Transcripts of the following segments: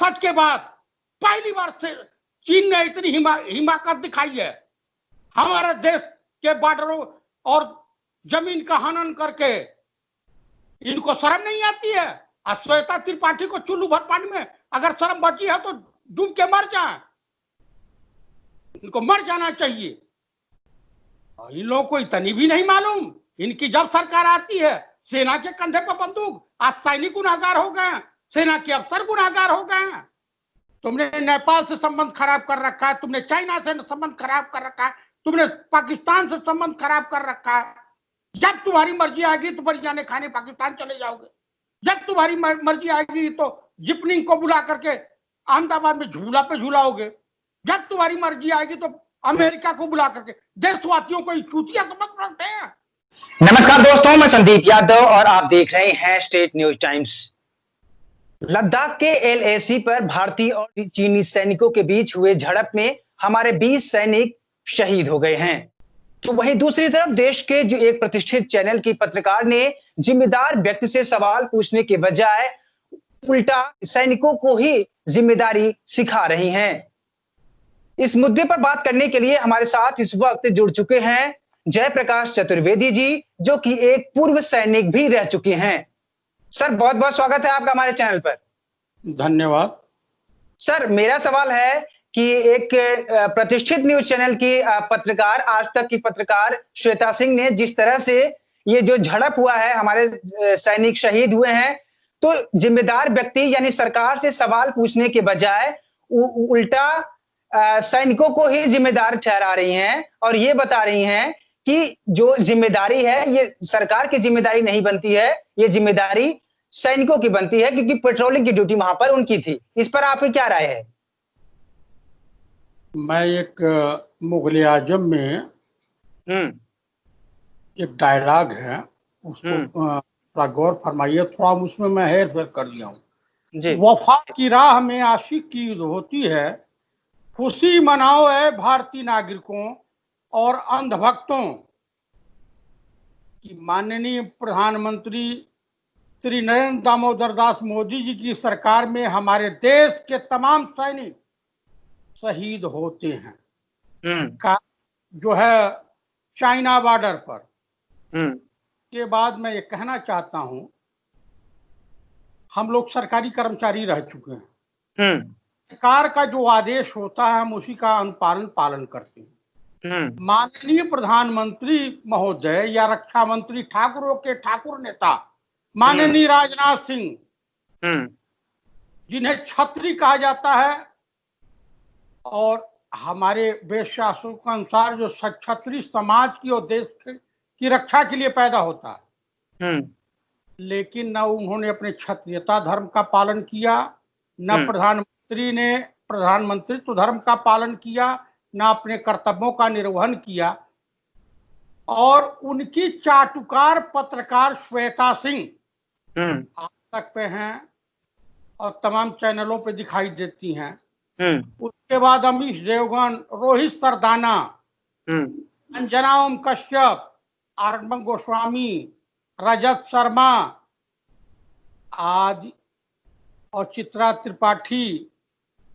1967 के बाद पहली बार से चीन ने इतनी हिमाकत दिखाई है। हमारे देश के बॉर्डरों और जमीन का हनन करके इनको शर्म नहीं आती है। श्वेता त्रिपाठी को चुल्लू भर पानी में अगर शर्म बची है तो डूब के मर जाए, इनको मर जाना चाहिए। इन लोगों को इतनी भी नहीं मालूम, इनकी जब सरकार आती है सेना के कंधे पर बंदूक। आज सैनिक गुनाहगार हो गए, सेना के अफसर गुनाहगार हो गए। तुमने नेपाल से संबंध खराब कर रखा है, तुमने चाइना से संबंध खराब कर रखा है, तुमने पाकिस्तान से संबंध खराब कर रखा है। जब तुम्हारी मर्जी आएगी तो बिरयानी खाने पाकिस्तान चले जाओगे, जब तुम्हारी मर्जी आएगी तो जिपनिंग को बुला करके अहमदाबाद में झूला पे झूलाओगे, जब तुम्हारी मर्जी आएगी तो अमेरिका को बुला करके देशवासियों को चूतिया समझ रखते हैं। नमस्कार दोस्तों, मैं संदीप यादव और आप देख रहे हैं स्टेट न्यूज टाइम्स। लद्दाख के LAC पर भारतीय और चीनी सैनिकों के बीच हुए झड़प में हमारे 20 सैनिक शहीद हो गए हैं। तो वहीं दूसरी तरफ देश के जो एक प्रतिष्ठित चैनल की पत्रकार ने जिम्मेदार व्यक्ति से सवाल पूछने के बजाय उल्टा सैनिकों को ही जिम्मेदारी सिखा रही हैं। इस मुद्दे पर बात करने के लिए हमारे साथ इस वक्त जुड़ चुके हैं जयप्रकाश चतुर्वेदी जी, जो कि एक पूर्व सैनिक भी रह चुके हैं। सर, बहुत बहुत स्वागत है आपका हमारे चैनल पर। धन्यवाद। सर, मेरा सवाल है कि एक प्रतिष्ठित न्यूज चैनल की पत्रकार, आज तक की पत्रकार श्वेता सिंह ने जिस तरह से ये जो झड़प हुआ है, हमारे सैनिक शहीद हुए हैं, तो जिम्मेदार व्यक्ति यानी सरकार से सवाल पूछने के बजाय उल्टा सैनिकों को ही जिम्मेदार ठहरा रही हैं और ये बता रही हैं कि जो जिम्मेदारी है ये सरकार की जिम्मेदारी नहीं बनती है, ये जिम्मेदारी सैनिकों की बनती है, क्योंकि पेट्रोलिंग की ड्यूटी वहां पर उनकी थी। इस पर आपकी क्या राय है? मैं एक मुगल आजम में एक डायलॉग है, उसको थोड़ा गौर फरमाइए, थोड़ा उसमें मैं हेर फेर कर दिया हूँ। वफा की राह में आशिक की ईद होती है, खुशी मनाओ है भारतीय नागरिकों और अंधभक्तों की। माननीय प्रधानमंत्री श्री नरेंद्र दामोदर दास मोदी जी की सरकार में हमारे देश के तमाम सैनिक शहीद होते हैं। का जो है चाइना बॉर्डर पर के बाद मैं ये कहना चाहता हूं, हम लोग सरकारी कर्मचारी रह चुके हैं। सरकार का जो आदेश होता है हम उसी का अनुपालन पालन करते हैं। माननीय प्रधानमंत्री महोदय या रक्षा मंत्री ठाकुरों के ठाकुर नेता माननीय राजनाथ सिंह, जिन्हें छत्री कहा जाता है, और हमारे वेद शास्त्रों के अनुसार जो छत्री समाज की और देश की रक्षा के लिए पैदा होता है, लेकिन न उन्होंने अपने क्षत्रियता धर्म का पालन किया, न प्रधानमंत्री ने प्रधानमंत्रित्व धर्म का पालन किया, न अपने कर्तव्यों का निर्वहन किया। और उनकी चाटुकार पत्रकार श्वेता सिंह आज तक पे हैं और तमाम चैनलों पे दिखाई देती हैं। उसके बाद अमीश देवगन, रोहित सरदाना, अंजना ओम कश्यप, आरंभ गोस्वामी, रजत शर्मा आदि और चित्रा त्रिपाठी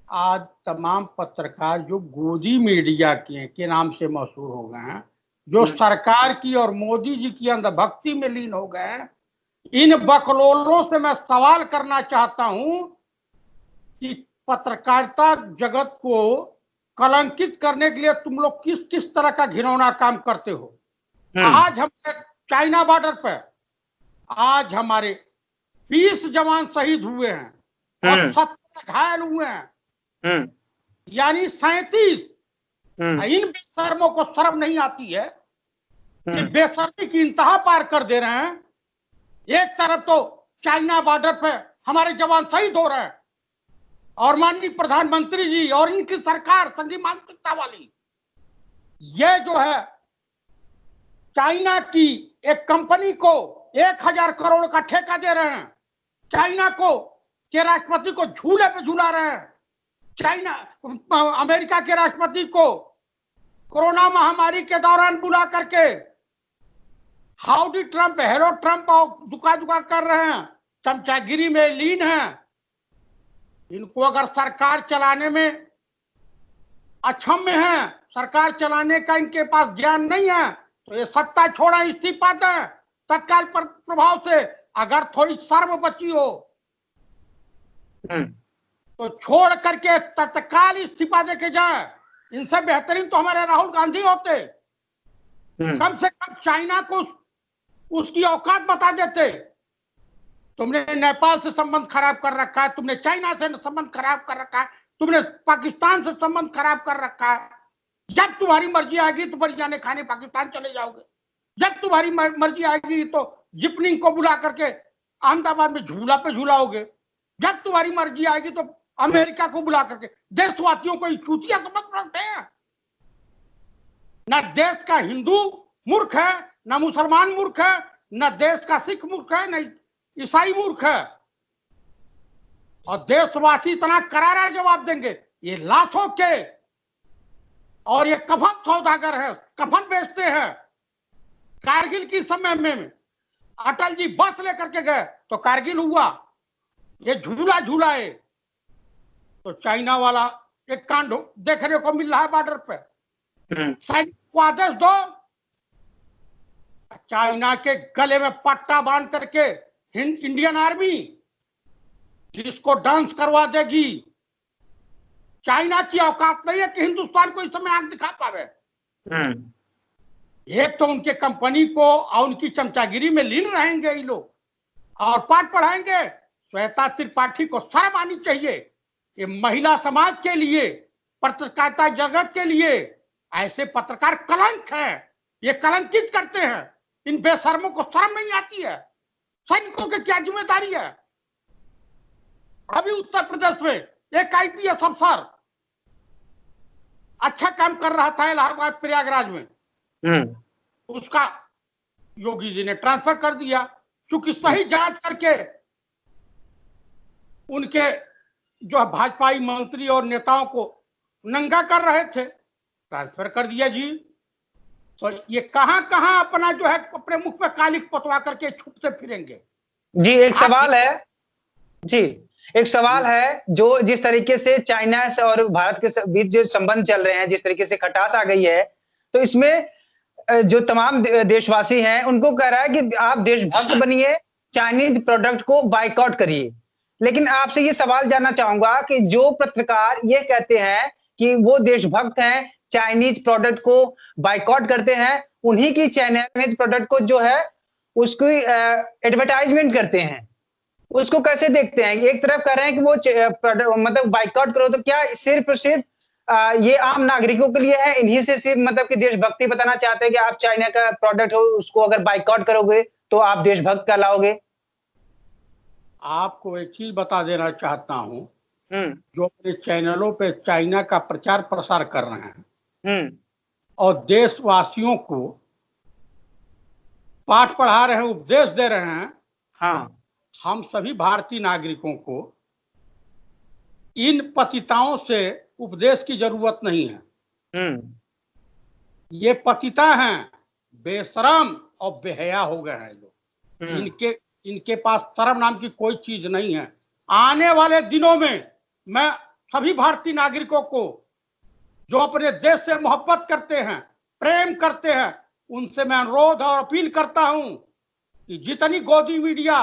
आज तमाम पत्रकार जो गोदी मीडिया के नाम से मशहूर हो गए हैं, जो सरकार की और मोदी जी की अंधभक्ति में लीन हो गए हैं, इन बकलोलों से मैं सवाल करना चाहता हूं कि पत्रकारिता जगत को कलंकित करने के लिए तुम लोग किस किस तरह का घिनौना काम करते हो। आज हमारे चाइना बॉर्डर पर आज हमारे 20 जवान शहीद हुए हैं और 70 घायल हुए हैं, यानी 37। इन बेशर्मों को शर्म नहीं आती है कि बेशर्मी की इंतहा पार कर दे रहे हैं। एक तरफ तो चाइना बॉर्डर पे हमारे जवान शहीद हो रहे हैं और माननीय प्रधानमंत्री जी और इनकी सरकार संघी मानसिकता वाली ये जो है चाइना की एक कंपनी को 1000 करोड़ का ठेका दे रहे हैं, चाइना को के राष्ट्रपति को झूले पे झूला रहे हैं, चाइना अमेरिका के राष्ट्रपति को कोरोना महामारी के दौरान बुला करके हाउडी ट्रंप, हेलो ट्रंप दुका दुका कर रहे हैं, चमचागिरी में लीन हैं। इनको अगर सरकार चलाने में अक्षम है, सरकार चलाने का इनके पास ज्ञान नहीं है, तो ये सत्ता छोड़ा इस्तीफा दें तत्काल प्रभाव से। अगर थोड़ी शर्म बची हो तो छोड़ करके तत्काल इस्तीफा देके जाए। इनसे बेहतरीन तो हमारे राहुल गांधी होते। कम से कम चाइना को उसकी औकात बता देते। तुमने नेपाल से संबंध खराब कर रखा है, तुमने चाइना से संबंध खराब कर रखा है, तुमने पाकिस्तान से संबंध खराब कर रखा है। जब तुम्हारी मर्जी आएगी तो बरियाने खाने पाकिस्तान चले जाओगे। जब तुम्हारी मर्जी आएगी तो जिपनिंग को बुला करके अहमदाबाद में झूला पे झूलाओगे। जब तुम्हारी मर्जी आएगी तो अमेरिका को बुला करके। देशवासियों को चूतिया समझ रखते हैं। न देश का हिंदू मूर्ख है, न मुसलमान मूर्ख है, न देश का सिख मूर्ख है, न ईसाई मूर्ख है। और देशवासी इतना करारा जवाब देंगे। ये लाशों के और ये कफन सौदागर है, कफन बेचते हैं। कारगिल की समय में अटल जी बस लेकर के गए तो कारगिल हुआ, ये झूला झूलाए तो चाइना वाला एक कांड देखने को मिल रहा है बॉर्डर पे। सैनिक को आदेश दो, चाइना के गले में पट्टा बांध करके इंडियन आर्मी जिसको डांस करवा देगी। चाइना की औकात नहीं है कि हिंदुस्तान को इस समय आंख दिखा पावे। एक तो उनके कंपनी को और उनकी चमचागिरी में लीन रहेंगे ये लोग और पाठ पढ़ाएंगे। श्वेता त्रिपाठी को शर्म आनी चाहिए। ये महिला समाज के लिए, पत्रकारिता जगत के लिए ऐसे पत्रकार कलंक है। ये कलंकित करते हैं। इन बेशर्मों को शर्म नहीं आती है। सैनिकों की क्या जिम्मेदारी है? अभी उत्तर प्रदेश में एक आईपीएस अफसर अच्छा काम कर रहा था इलाहाबाद प्रयागराज में, उसका योगी जी ने ट्रांसफर कर दिया क्योंकि सही जांच करके उनके जो भाजपाई मंत्री और नेताओं को नंगा कर रहे थे, ट्रांसफर कर दिया जी। तो ये कहां कहां अपना जो है अपने मुख पे कालिक पतवा करके छुपते फिरेंगे। जी एक सवाल है जी, एक सवाल है जो जिस तरीके से चाइना से और भारत के बीच जो संबंध चल रहे हैं, जिस तरीके से खटास आ गई है, तो इसमें जो तमाम देशवासी हैं उनको कह रहा है कि आप देशभक्त बनिए, चाइनीज प्रोडक्ट को बाइकआउट करिए। लेकिन आपसे ये सवाल जानना चाहूंगा कि जो पत्रकार ये कहते हैं कि वो देशभक्त हैं, चाइनीज प्रोडक्ट को बाइकआउट करते हैं, उन्हीं की चाइनीज प्रोडक्ट को जो है उसकी एडवर्टाइजमेंट करते हैं, उसको कैसे देखते हैं? एक तरफ कह रहे हैं कि वो मतलब बाइकआउट करो, तो क्या सिर्फ और सिर्फ ये आम नागरिकों के लिए है? इन्हीं से सिर्फ मतलब कि देशभक्ति बताना चाहते हैं कि आप चाइना का प्रोडक्ट हो उसको अगर बाइकआउट करोगे तो आप देशभक्त कहलाओगे? आपको एक चीज बता देना चाहता हूं, जो अपने चैनलों पे चाइना का प्रचार प्रसार कर रहे हैं और देशवासियों को पाठ पढ़ा रहे हैं, उपदेश दे रहे हैं। हाँ, हम सभी भारतीय नागरिकों को इन पतिताओं से उपदेश की जरूरत नहीं है। ये पतिता हैं, बेशरम और बेहया हो गए हैं लोग। इनके पास शर्म नाम की कोई चीज नहीं है। आने वाले दिनों में मैं सभी भारतीय नागरिकों को जो अपने देश से मोहब्बत करते हैं, प्रेम करते हैं, उनसे मैं अनुरोध और अपील करता हूं कि जितनी गोदी मीडिया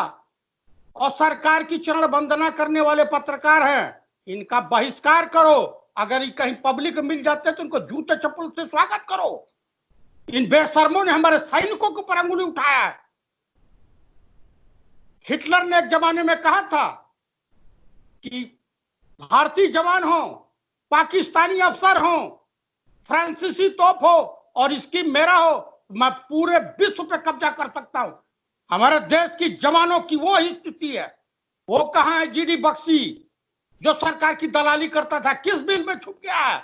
और सरकार की चरण वंदना करने वाले पत्रकार हैं, इनका बहिष्कार करो। अगर ये कहीं पब्लिक मिल जाते तो उनको जूते चप्पल से स्वागत करो। इन बेशर्मों ने हमारे सैनिकों के ऊपर अंगुली उठाया है। हिटलर ने एक जमाने में कहा था कि भारतीय जवान हो, पाकिस्तानी अफसर हो, फ्रांसीसी तोप हो और इसकी मेरा हो, मैं पूरे विश्व पे कब्जा कर सकता हूं। हमारे देश की जवानों की वो ही स्थिति है। वो कहां है जीडी बख्शी जो सरकार की दलाली करता था? किस बिल में छुप गया है?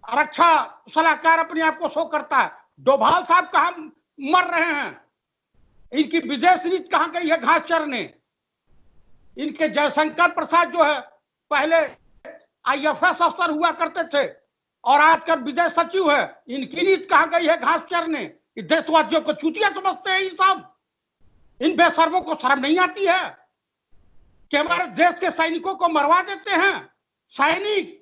रक्षा सलाहकार अपने आप को शो करता है। डोभाल साहब कहां मर रहे हैं? इनकी विदेश नीति कहां गई है घास चरने? इनके जयशंकर प्रसाद जो है पहले आईएफएस अफसर हुआ करते थे और आजकल विदेश सचिव है, इनकी नीति कहां गई है घास चरने? देशवासियों को चूतिया समझते हैं ये सब। इन बेशर्मों को शर्म नहीं आती है? कि हमारे देश के सैनिकों को मरवा देते हैं। सैनिक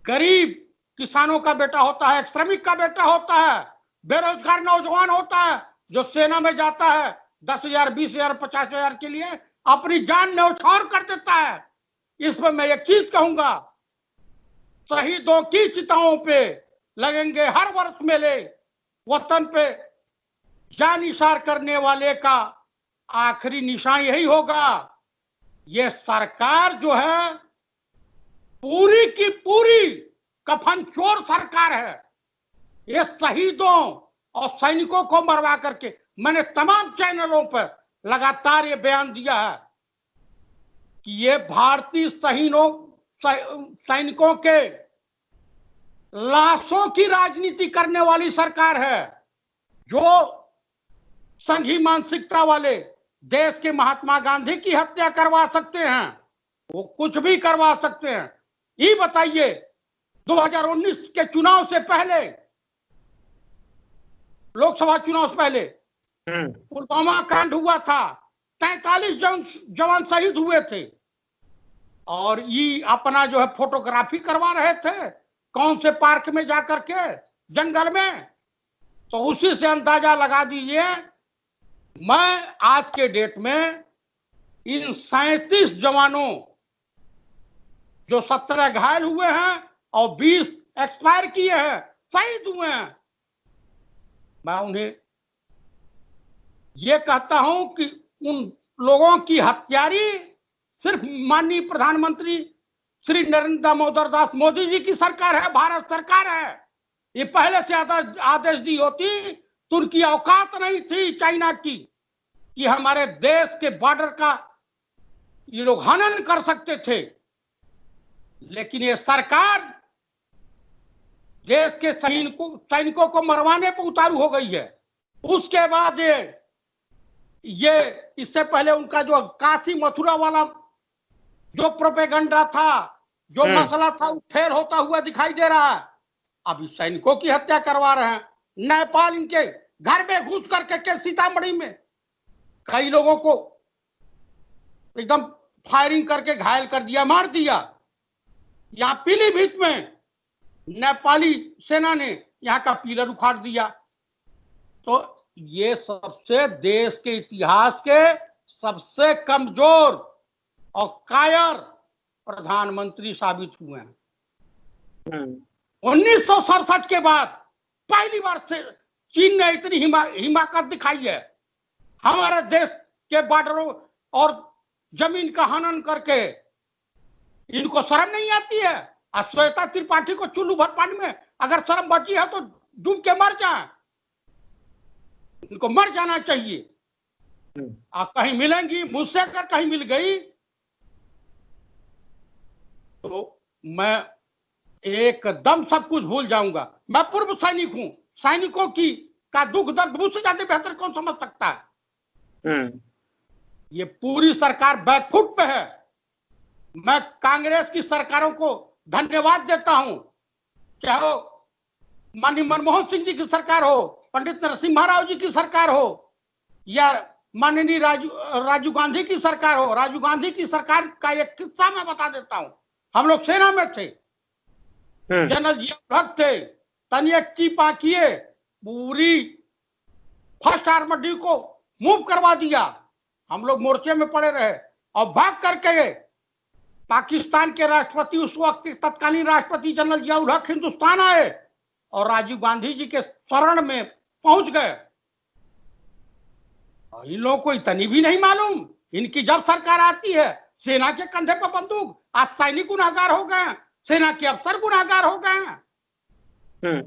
गरीब किसानों का बेटा होता है, श्रमिक का बेटा होता है, बेरोजगार नौजवान होता है, जो सेना में जाता है 10,000, 20,000, 50,000 के लिए अपनी जान न्यौछावर कर देता है। इसमें मैं एक चीज कहूंगा, शहीदों की चिताओं पे लगेंगे हर वर्ष मेले, वतन पे जान निसार करने वाले का आखिरी निशान यही होगा। ये सरकार जो है पूरी की पूरी कफन चोर सरकार है। ये शहीदों और सैनिकों को मरवा करके, मैंने तमाम चैनलों पर लगातार ये बयान दिया है कि ये भारतीय सैनिकों के लाशों की राजनीति करने वाली सरकार है। जो संघी मानसिकता वाले देश के महात्मा गांधी की हत्या करवा सकते हैं, वो कुछ भी करवा सकते हैं। ये बताइए 2019 के चुनाव से पहले, लोकसभा चुनाव से पहले पुलवामा कांड हुआ था, 43 जवान शहीद हुए थे, और ये अपना जो है फोटोग्राफी करवा रहे थे कौन से पार्क में जाकर के, जंगल में। तो उसी से अंदाजा लगा दीजिए, मैं आज के डेट में इन 37 जवानों जो 17 घायल हुए हैं और 20 एक्सपायर किए हैं, शहीद हुए हैं, मैं उन्हें यह कहता हूं कि उन लोगों की हत्यारी सिर्फ माननीय प्रधानमंत्री श्री नरेंद्र दामोदर दास मोदी जी की सरकार है, भारत सरकार है। ये पहले से आदेश दी होती तो उनकी औकात नहीं थी चाइना की कि हमारे देश के बॉर्डर का ये लोग हनन कर सकते थे। लेकिन ये सरकार देश के सैनिकों को मरवाने पर उतारू हो गई है। उसके बाद ये इससे पहले उनका जो काशी मथुरा वाला जो प्रोपेगेंडा था, जो मसला था, वो फेल होता हुआ दिखाई दे रहा है। अभी सैनिकों की हत्या करवा रहे हैं। नेपाल इनके घर में घुस करके सीतामढ़ी में कई लोगों को एकदम फायरिंग करके घायल कर दिया, मार दिया। यहाँ पीलीभीत में नेपाली सेना ने यहाँ का पिलर उखाड़ दिया। तो ये सबसे देश के इतिहास के सबसे कमजोर और कायर प्रधानमंत्री साबित हुए हैं। 1967 के बाद पहली बार से चीन ने इतनी हिमाकत दिखाई है। हमारे देश के बॉर्डरों और जमीन का हनन करके इनको शर्म नहीं आती है। श्वेता त्रिपाठी को चुल्लू भर पानी में अगर शर्म बची है तो डूब के मर जाए, इनको मर जाना चाहिए। कहीं मिलेंगी मुझसे, अगर कहीं मिल गई तो मैं एकदम सब कुछ भूल जाऊंगा। मैं पूर्व सैनिक हूं, सैनिकों की का दुख दर्द मुझसे ज्यादा बेहतर कौन समझ सकता है। ये पूरी सरकार बैकफुट पे है। मैं कांग्रेस की सरकारों को धन्यवाद देता हूं, चाहे वो माननीय मनमोहन सिंह जी की सरकार हो, पंडित नरसिम्हा राव जी की सरकार हो, या माननीय राजीव गांधी की सरकार हो। राजीव गांधी की सरकार का एक किस्सा मैं बता देता हूं। हम लोग सेना में थे, जनरल जियाउल थे, तनियक की पाकिए पूरी फर्स्ट आर्मडी को मूव करवा दिया। हम लोग मोर्चे में पड़े रहे और भाग करके पाकिस्तान के राष्ट्रपति, उस वक्त के तत्कालीन राष्ट्रपति जनरल जियाउल हक हिंदुस्तान आए और राजीव गांधी जी के शरण में पहुंच गए। इन लोगों को इतनी भी नहीं मालूम, इनकी जब सरकार आती है सेना के कंधे पर बंदूक। आज सैनिक गुनाहगार हो गए, सेना के अफसर गुनाहगार हो गए हैं।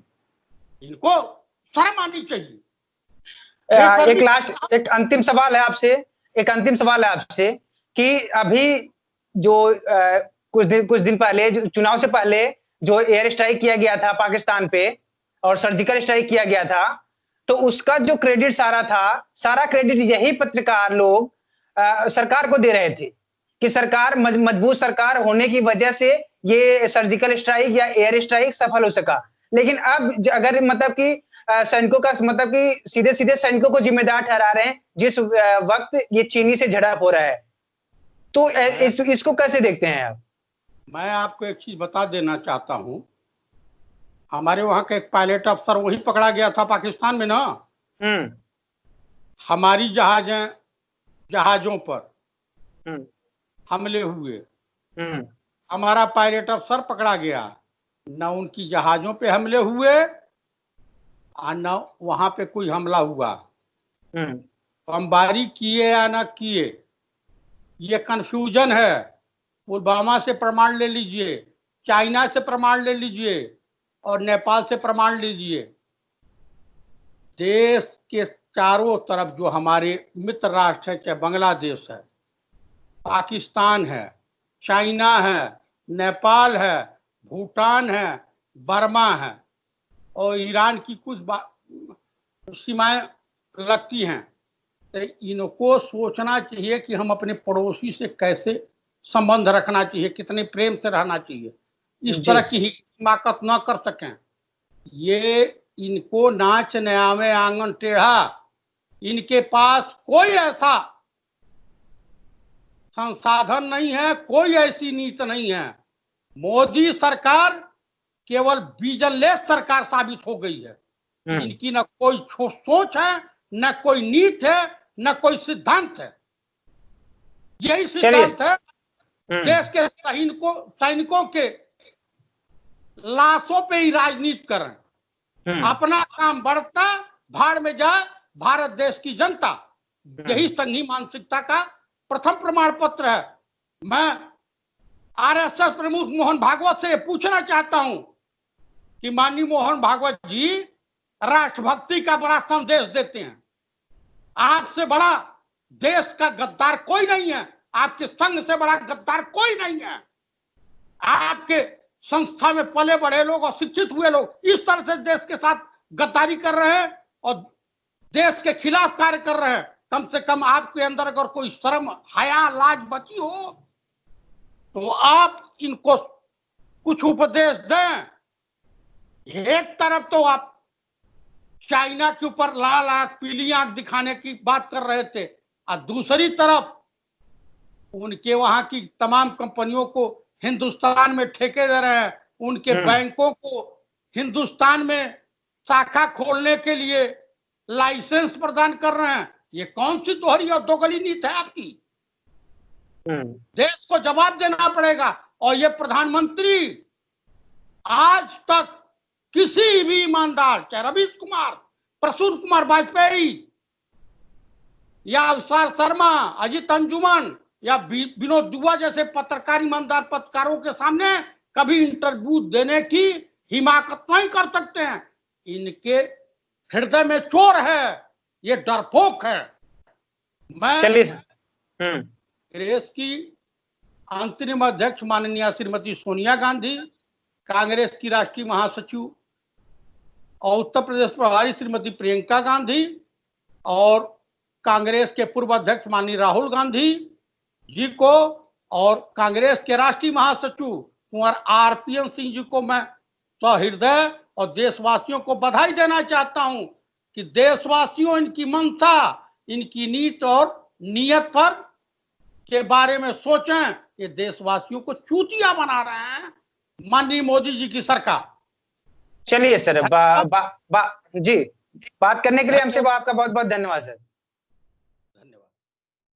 इनको शर्म आनी चाहिए। एक अंतिम सवाल है आपसे कि अभी जो कुछ दिन पहले, चुनाव से पहले जो एयर स्ट्राइक किया गया था पाकिस्तान पे और सर्जिकल स्ट्राइक किया गया था, तो उसका जो क्रेडिट सारा क्रेडिट यही पत्रकार लोग सरकार को दे रहे थे कि सरकार मजबूत सरकार होने की वजह से ये सर्जिकल स्ट्राइक या एयर स्ट्राइक सफल हो सका। लेकिन अब अगर मतलब कि सैनिकों का मतलब कि सीधे सैनिकों को जिम्मेदार ठहरा रहे हैं जिस वक्त ये चीनी से झड़प हो रहा है। तो इसको कैसे देखते हैं आप? मैं आपको एक चीज बता देना चाहता हूं, हमारे वहां का एक पायलट अफसर वही पकड़ा गया था पाकिस्तान में ना। हमारी जहाजों पर हमले हुए, हमारा पायलट अफसर पकड़ा गया, न उनकी जहाजों पे हमले हुए और न वहां पे कोई हमला हुआ। बमबारी किए या न किए, ये कंफ्यूजन है। पुलवामा से प्रमाण ले लीजिए, चाइना से प्रमाण ले लीजिए और नेपाल से प्रमाण लीजिए। देश के चारों तरफ जो हमारे मित्र राष्ट्र है, चाहे बांग्लादेश है, पाकिस्तान है, चाइना है, नेपाल है, भूटान है, बर्मा है और ईरान की कुछ सीमाएं लगती हैं, तो इनको सोचना चाहिए कि हम अपने पड़ोसी से कैसे संबंध रखना चाहिए, कितने प्रेम से रहना चाहिए। इस तरह की हिमाकत न कर सकें। ये इनको नाच नयामे आंगन टेढ़ा, इनके पास कोई ऐसा संसाधन नहीं है, कोई ऐसी नीति नहीं है। मोदी सरकार केवल विजनलेस सरकार साबित हो गई है। इनकी न कोई सोच है, न कोई नीति है, न कोई सिद्धांत है। यही सिद्धांत है देश के सैनिकों के लाशों पे ही राजनीति कर रहे हैं। अपना काम बढ़ता, भाड़ में जाए भारत देश की जनता। यही संघी मानसिकता का प्रथम प्रमाण पत्र है। मैं आरएसएस प्रमुख मोहन भागवत से पूछना चाहता हूं कि माननीय मोहन भागवत जी राष्ट्रभक्ति का बड़ा संदेश देते हैं। आपसे बड़ा देश का गद्दार कोई नहीं है, आपके संघ से बड़ा गद्दार कोई नहीं है। आपके संस्था में पले बड़े लोग और शिक्षित हुए लोग इस तरह से देश के साथ गद्दारी कर रहे हैं और देश के खिलाफ कार्य कर रहे हैं। कम से कम आपके अंदर अगर कोई शर्म, हया, लाज बची हो तो आप इनको कुछ उपदेश दें। एक तरफ तो आप चाइना के ऊपर लाल आंख, पीली आंख दिखाने की बात कर रहे थे और दूसरी तरफ उनके वहां की तमाम कंपनियों को हिंदुस्तान में ठेके दे रहे हैं, उनके बैंकों को हिंदुस्तान में शाखा खोलने के लिए लाइसेंस प्रदान कर रहे हैं। ये कौन सी दोहरी और दोगली नीति है आपकी? देश को जवाब देना पड़ेगा। और ये प्रधानमंत्री आज तक किसी भी ईमानदार, चाहे रवीश कुमार, प्रसून कुमार वाजपेयी या अवसार शर्मा, अजित अंजुमन या विनोद दुआ जैसे पत्रकार, ईमानदार पत्रकारों के सामने कभी इंटरव्यू देने की हिमाकत नहीं कर सकते हैं। इनके हृदय में चोर है, ये डरपोक है। मैं कांग्रेस की अंतरिम अध्यक्ष माननीय श्रीमती सोनिया गांधी, कांग्रेस की राष्ट्रीय महासचिव और उत्तर प्रदेश प्रभारी श्रीमती प्रियंका गांधी और कांग्रेस के पूर्व अध्यक्ष माननीय राहुल गांधी जी को और कांग्रेस के राष्ट्रीय महासचिव कुंवर आरपीएन सिंह जी को मैं सहृदय और देशवासियों को बधाई देना चाहता हूं कि देशवासियों इनकी मंशा, इनकी नीति और नियत पर के बारे में सोचें। ये देशवासियों को चूतिया बना रहे हैं माननीय मोदी जी की सरकार। चलिए सर, जी बात करने के लिए हमसे आपका बहुत बहुत धन्यवाद सर।